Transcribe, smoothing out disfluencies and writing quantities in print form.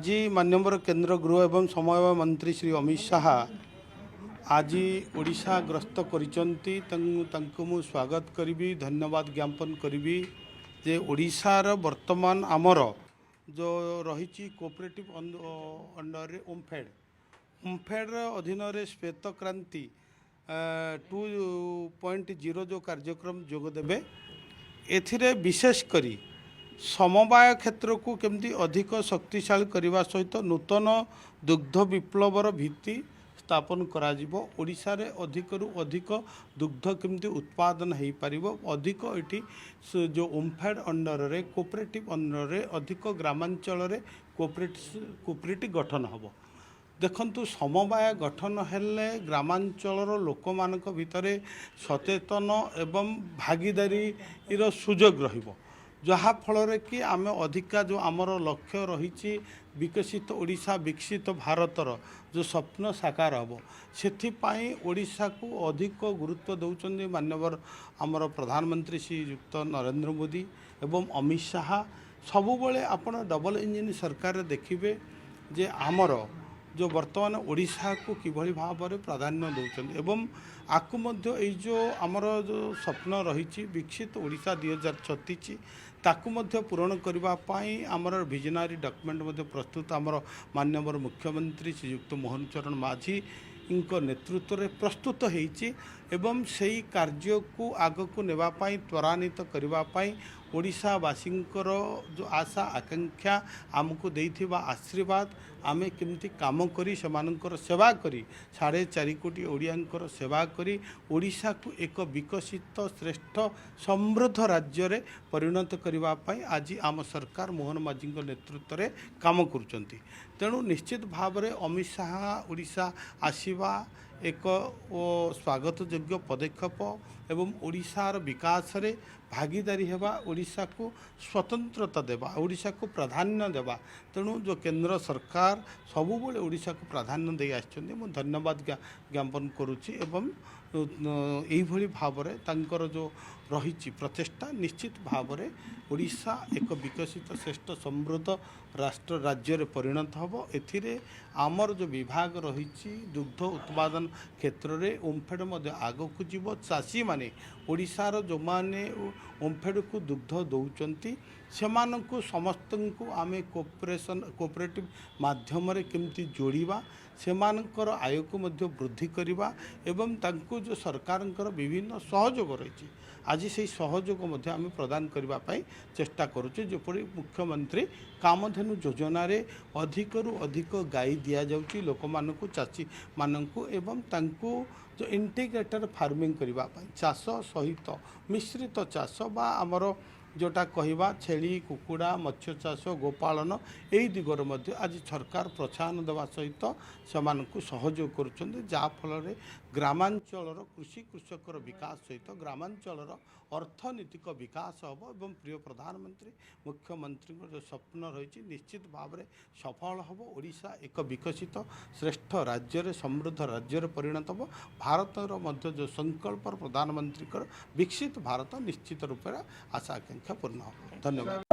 आज माननीय केंद्र गृह एवं समवाय मंत्री श्री अमित शाह आज ओडिशा ग्रस्त करिसंती मु स्वागत करी धन्यवाद ज्ञापन करी जे ओडिशार वर्तमान आमर जो रही कोऑपरेटिव अंडर ओम्फेड अधीन श्वेत क्रांति 2.0 जो कार्यक्रम जोगदेवे एथिरे विशेष करी समवाय क्षेत्र को केमती अधिक शक्तिशाली करने सहित नूतन दुग्ध विप्लवर भित्ति स्थापन करा जिवो। ओडिशा रे अधिक रु अधिक दुग्ध केमती उत्पादन हो पारिबो। अधिक एटी जो ओम्फेड अंडर रे कोऑपरेटिव अंडर रे अधिक ग्रामांचल रे कोऑपरेटिव गठन हबो। देखंतु समवाय गठन हेले ग्रामांचल लोक मानक भितरे सचेतन एवं भागीदारी रो सुजोग रहिबो, जहा फल कि आम अधिका जो आमर लक्ष्य रही विकसित ओडिशा विकसित भारतर जो स्वप्न साकार हम से ओडिशा को अधिक गुरुत्व दौरान माननीय आमर प्रधानमंत्री श्रीयुक्त नरेंद्र मोदी एवं अमित शाह सबुबले आपण डबल इंजिन सरकार देखिए जे आमर जो वर्तमान ओडिशा को किभली भाव में प्राधान्य दौरान एवं आकु मध्य एई जो आमर जो स्वप्न रही विकसित ओडिशा 2036 ताकु मध्य पूरण करने आमर विजनरी डॉक्यूमेंट प्रस्तुत आमर माननीय मुख्यमंत्री श्रीयुक्त मोहन चरण माझी नेतृत्व में प्रस्तुत होती एवं सही कार्य को आग को नेवाई त्वरान्वित करने ओडिशावासींकर जो आशा आकांक्षा आमको देइथिबा आशीर्वाद आमे केमती काम करी सेमानंकर सेवा करी 4.5 कोटी ओडियांकर सेवा करी ओडिशा को एक विकसित श्रेष्ठ समृद्ध राज्य रे परिणत करबा पई आज आम सरकार मोहन माझी नेतृत्व में काम करुचंती। तेणु निश्चित भाव में अमित शाह ओडिशा आसीबा एक स्वागत योग्य पदक्षेप एवं ओडिशार विकास रे भागीदारी हेबा, ओडिशा को स्वतंत्रता देवा, ओडिशा को प्राधान्य देवा। तेणु जो केंद्र सरकार सबुबले ओडिशा को प्राधान्य दे आछिछन्ती मु धन्यवाद ज्ञापन करुछि एवं यही भाव में तांकर जो रही प्रचेषा निश्चित भाव में ओडिशा एक विकसित श्रेष्ठ समृद्ध राष्ट्र राज्य रे परिणत हम। एथिरे आमर जो विभाग रही दुग्ध उत्पादन क्षेत्र में ओम्फेड आग को जीव चाषी माने ओडिशार जो माने ओम्फेड को दुग्ध दौरान से समस्त को आम कोऑपरेटिव माध्यम केमती जोड़िबा सेमानकर आय को मध्य वृद्धि करवा एवं तांको जो सरकार विभिन्न सहयोग रही आज से सहयोग मध्य आम प्रदान करने चेष्टा करुचे। जपरी मुख्यमंत्री कामधेनु योजना रे अधिक रु अधिक गाई दिया जाउची लोक मानकु चाषी मानकु एवं तांको जो इंटीग्रेटेड फार्मिंग करने चाष सहित मिश्रित चाष बा आमर जोटा कहवा छेली कुकुड़ा मत्स्य चाष गोपालन यही दिगरे मध्य आज सरकार प्रोत्साहन देवा सहित से सहयोग करुछन्ते जाफल ग्रामांचल कृषि कृषकर विकास सहित ग्रामांचल अर्थनीतिक विकास हम एवं प्रिय प्रधानमंत्री मुख्यमंत्री जो स्वप्न रही निश्चित भाव में सफल हम। ओडिशा एक विकसित श्रेष्ठ राज्य रे समृद्ध राज्य रे परिणत हम। भारतर मध्य जो संकल्प प्रधानमंत्री विकसित भारत निश्चित रूप से आशा आकांक्षा पूर्ण हो। धन्यवाद।